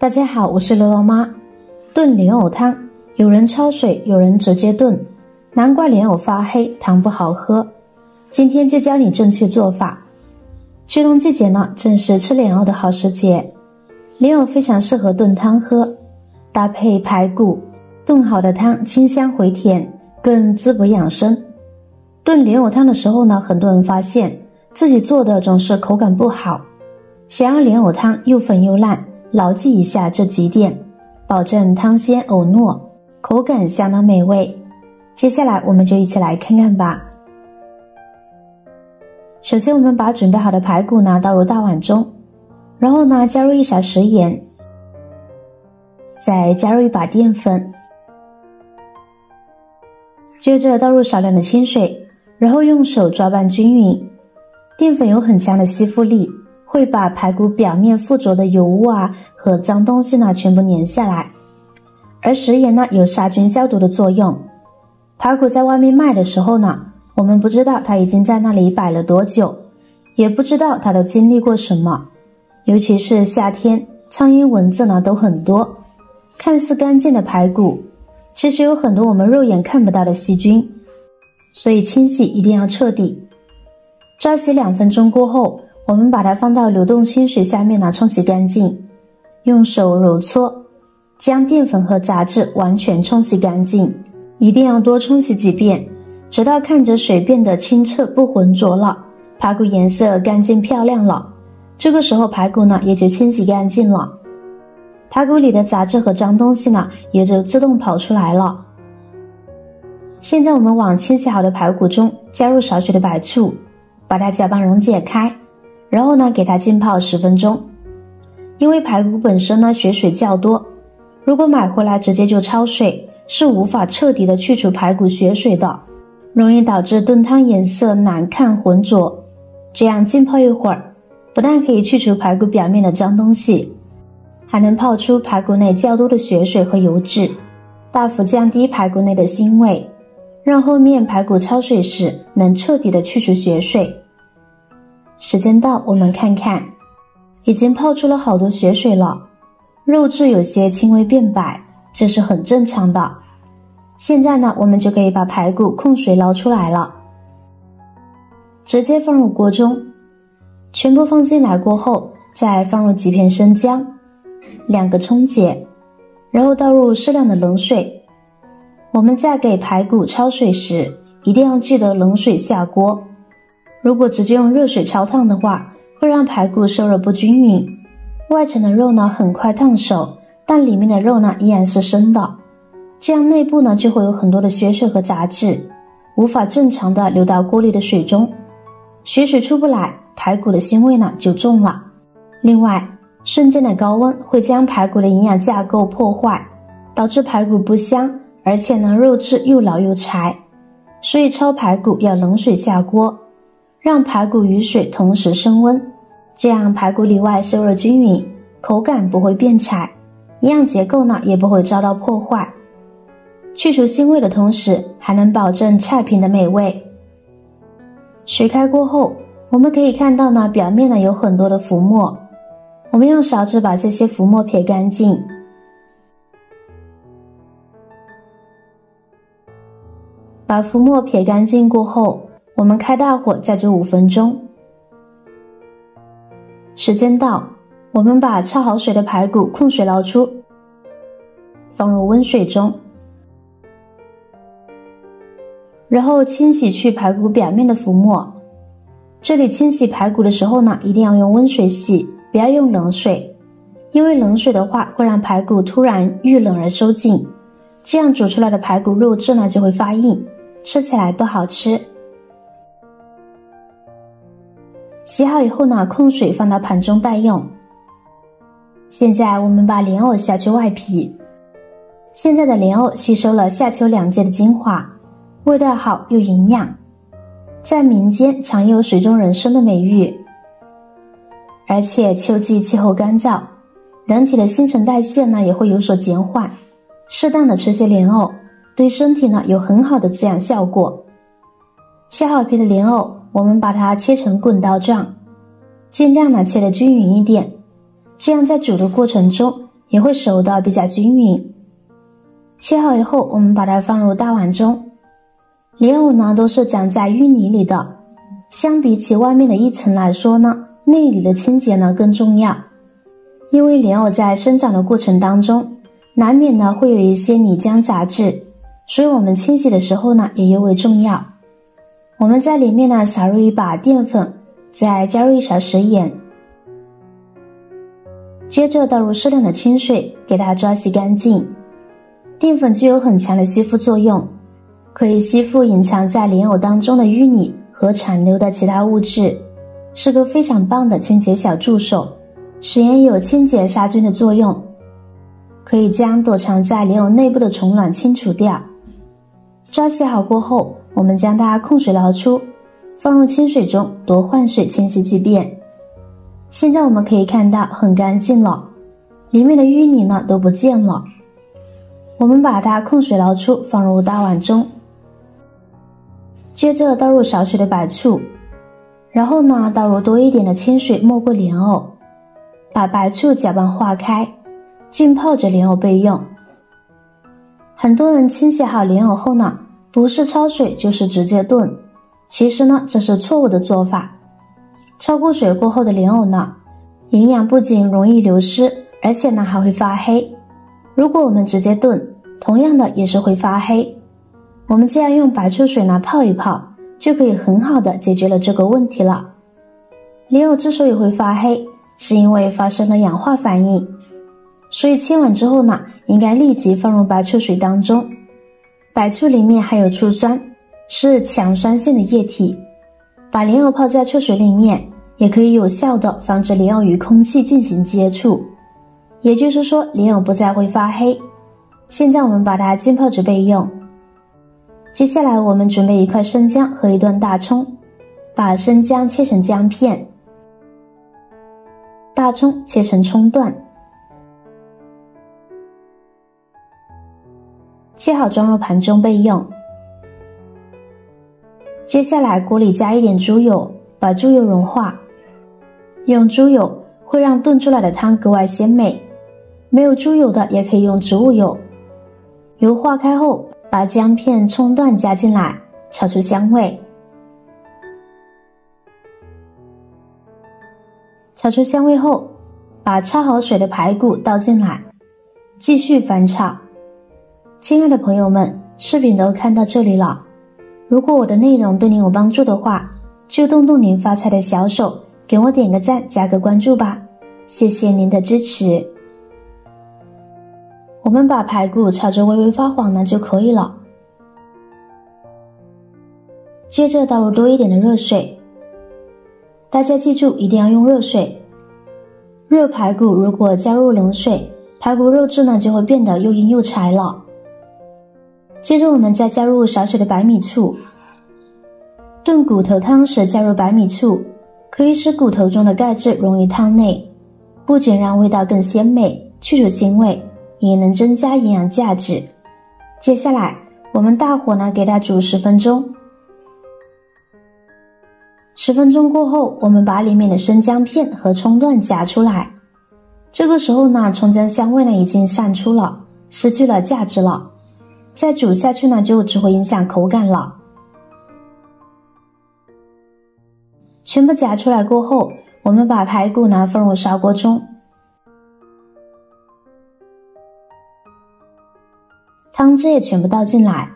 大家好，我是乐乐妈。炖莲藕汤，有人焯水，有人直接炖，难怪莲藕发黑，汤不好喝。今天就教你正确做法。秋冬季节呢，正是吃莲藕的好时节，莲藕非常适合炖汤喝，搭配排骨，炖好的汤清香回甜，更滋补养生。炖莲藕汤的时候呢，很多人发现自己做的总是口感不好，想让莲藕汤又粉又烂，牢记一下这几点，保证汤鲜藕糯，口感相当美味。接下来我们就一起来看看吧。首先我们把准备好的排骨呢倒入大碗中，然后呢加入1勺食盐，再加入1把淀粉，接着倒入少量的清水，然后用手抓拌均匀。淀粉有很强的吸附力，会把排骨表面附着的油污和脏东西呢全部粘下来，而食盐呢有杀菌消毒的作用。排骨在外面卖的时候呢，我们不知道它已经在那里摆了多久，也不知道它都经历过什么，尤其是夏天，苍蝇蚊子呢都很多，看似干净的排骨其实有很多我们肉眼看不到的细菌，所以清洗一定要彻底。抓洗2分钟过后，我们把它放到流动清水下面冲洗干净，用手揉搓，将淀粉和杂质完全冲洗干净，一定要多冲洗几遍，直到看着水变得清澈不浑浊了，排骨颜色干净漂亮了，这个时候排骨呢也就清洗干净了，排骨里的杂质和脏东西呢也就自动跑出来了。现在我们往清洗好的排骨中加入少许的白醋，把它搅拌溶解开，然后呢给它浸泡10分钟。因为排骨本身呢血水较多，如果买回来直接就焯水，是无法彻底的去除排骨血水的，容易导致炖汤颜色难看浑浊。这样浸泡一会儿，不但可以去除排骨表面的脏东西，还能泡出排骨内较多的血水和油脂，大幅降低排骨内的腥味，让后面排骨焯水时能彻底的去除血水。时间到，我们看看，已经泡出了好多血水了，肉质有些轻微变白，这是很正常的。现在呢，我们就可以把排骨控水捞出来了，直接放入锅中，全部放进来过后，再放入几片生姜，2个葱节，然后倒入适量的冷水。我们在给排骨焯水时，一定要记得冷水下锅，如果直接用热水焯烫的话，会让排骨受热不均匀，外层的肉呢很快烫熟，但里面的肉呢依然是生的，这样内部呢就会有很多的血水和杂质，无法正常的流到锅里的水中，血水出不来，排骨的腥味呢就重了。另外，瞬间的高温会将排骨的营养架构破坏，导致排骨不香，而且呢肉质又老又柴，所以焯排骨要冷水下锅，让排骨与水同时升温，这样排骨里外受热均匀，口感不会变柴，营养结构呢也不会遭到破坏，去除腥味的同时还能保证菜品的美味。水开过后，我们可以看到呢表面呢有很多的浮沫，我们用勺子把这些浮沫撇干净。把浮沫撇干净过后，我们开大火再煮5分钟。时间到，我们把焯好水的排骨控水捞出，放入温水中，然后清洗去排骨表面的浮沫。这里清洗排骨的时候呢，一定要用温水洗，不要用冷水，因为冷水的话会让排骨突然遇冷而收紧，这样煮出来的排骨肉质呢就会发硬，吃起来不好吃。洗好以后呢，控水放到盘中待用。现在我们把莲藕下去外皮。现在的莲藕吸收了夏秋2季的精华，味道好又营养，在民间常有水中人参的美誉。而且秋季气候干燥，人体的新陈代谢呢也会有所减缓，适当的吃些莲藕，对身体呢有很好的滋养效果。削好皮的莲藕，我们把它切成滚刀状，尽量呢切得均匀一点，这样在煮的过程中也会熟得比较均匀。切好以后，我们把它放入大碗中。莲藕呢都是长在芋泥里的，相比起外面的一层来说呢，内里的清洁呢更重要。因为莲藕在生长的过程当中，难免呢会有一些泥浆杂质，所以我们清洗的时候呢也尤为重要。我们在里面呢撒入一把淀粉，再加入一勺食盐，接着倒入适量的清水，给它抓洗干净。淀粉具有很强的吸附作用，可以吸附隐藏在莲藕当中的淤泥和残留的其他物质，是个非常棒的清洁小助手。食盐有清洁杀菌的作用，可以将躲藏在莲藕内部的虫卵清除掉。抓洗好过后，我们将它控水捞出，放入清水中多换水清洗几遍。现在我们可以看到很干净了，里面的淤泥呢都不见了。我们把它控水捞出，放入大碗中，接着倒入少许的白醋，然后呢倒入多一点的清水没过莲藕，把白醋搅拌化开，浸泡着莲藕备用。很多人清洗好莲藕后呢，不是焯水就是直接炖，其实呢这是错误的做法。焯过水过后的莲藕呢，营养不仅容易流失，而且呢还会发黑。如果我们直接炖，同样的也是会发黑。我们这样用白醋水呢泡一泡，就可以很好的解决了这个问题了。莲藕之所以会发黑，是因为发生了氧化反应，所以切完之后呢，应该立即放入白醋水当中。白醋里面含有醋酸，是强酸性的液体，把莲藕泡在醋水里面，也可以有效的防止莲藕与空气进行接触，也就是说莲藕不再会发黑。现在我们把它浸泡着备用。接下来我们准备一块生姜和一段大葱，把生姜切成姜片，大葱切成葱段，切好装入盘中备用。接下来锅里加一点猪油，把猪油融化，用猪油会让炖出来的汤格外鲜美，没有猪油的也可以用植物油。油化开后，把姜片、葱段加进来，炒出香味。炒出香味后，把焯好水的排骨倒进来，继续翻炒。亲爱的朋友们，视频都看到这里了，如果我的内容对您有帮助的话，就动动您发财的小手，给我点个赞，加个关注吧，谢谢您的支持。我们把排骨炒着微微发黄呢就可以了。接着倒入多一点的热水，大家记住一定要用热水。热排骨如果加入冷水，排骨肉质呢就会变得又硬又柴了。接着我们再加入少许的白米醋。炖骨头汤时加入白米醋，可以使骨头中的钙质溶于汤内，不仅让味道更鲜美，去除腥味，也能增加营养价值。接下来我们大火呢给它煮10分钟。10分钟过后，我们把里面的生姜片和葱段夹出来。这个时候呢，葱姜香味呢已经散出了，失去了价值了。再煮下去呢，就只会影响口感了。全部夹出来过后，我们把排骨呢放入砂锅中，汤汁也全部倒进来，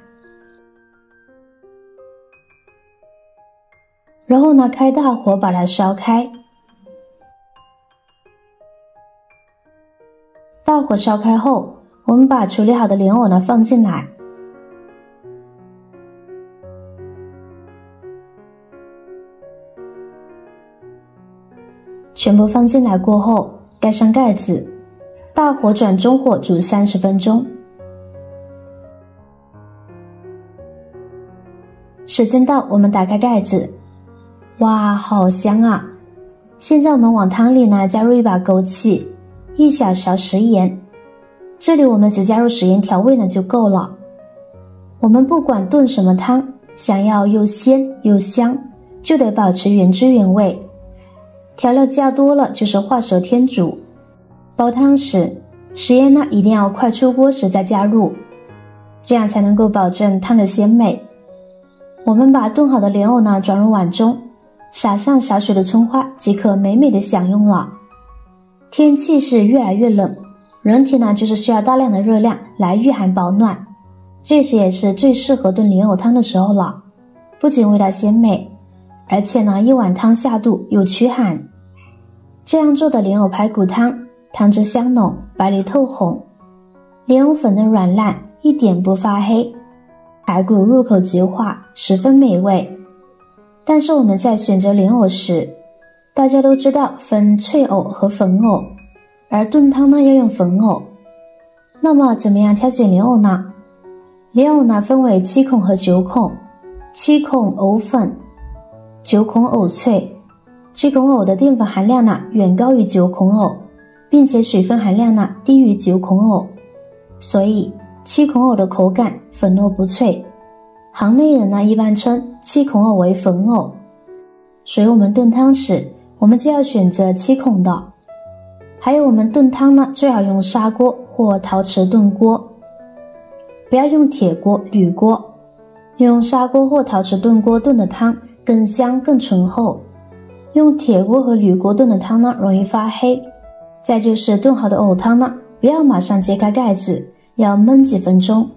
然后呢开大火把它烧开。大火烧开后，我们把处理好的莲藕呢放进来，全部放进来过后，盖上盖子，大火转中火煮30分钟。时间到，我们打开盖子，哇，好香啊！现在我们往汤里呢加入一把枸杞，1小勺食盐，这里我们只加入食盐调味呢就够了。我们不管炖什么汤，想要又鲜又香，就得保持原汁原味。调料加多了就是画蛇添足。煲汤时，食盐呢一定要快出锅时再加入，这样才能够保证汤的鲜美。我们把炖好的莲藕呢转入碗中，撒上少许的葱花即可美美的享用了。天气是越来越冷，人体呢就是需要大量的热量来御寒保暖，这时也是最适合炖莲藕汤的时候了。不仅味道鲜美，而且呢一碗汤下肚又驱寒。这样做的莲藕排骨汤，汤汁香浓，白里透红，莲藕粉嫩软烂，一点不发黑，排骨入口即化，十分美味。但是我们在选择莲藕时，大家都知道分脆藕和粉藕，而炖汤呢要用粉藕。那么怎么样挑选莲藕呢？莲藕呢分为7孔和9孔，7孔藕粉，9孔藕脆。7孔藕的淀粉含量呢远高于9孔藕，并且水分含量呢低于9孔藕，所以7孔藕的口感粉糯不脆。行内人呢一般称7孔藕为粉藕，所以我们炖汤时我们就要选择7孔的。还有我们炖汤呢最好用砂锅或陶瓷炖锅，不要用铁锅、铝锅。用砂锅或陶瓷炖锅炖的汤更香更醇厚，用铁锅和铝锅炖的汤呢容易发黑。再就是炖好的藕汤呢不要马上揭开盖子，要焖几分钟，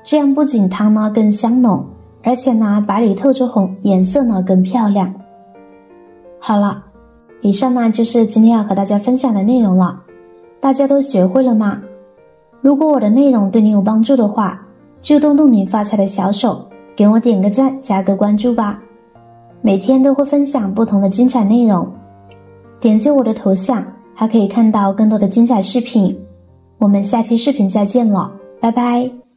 这样不仅汤呢更香浓，而且呢白里透着红，颜色呢更漂亮。好了，以上呢就是今天要和大家分享的内容了，大家都学会了吗？如果我的内容对你有帮助的话，就动动你发财的小手，给我点个赞，加个关注吧。每天都会分享不同的精彩内容，点击我的头像还可以看到更多的精彩视频。我们下期视频再见了，拜拜。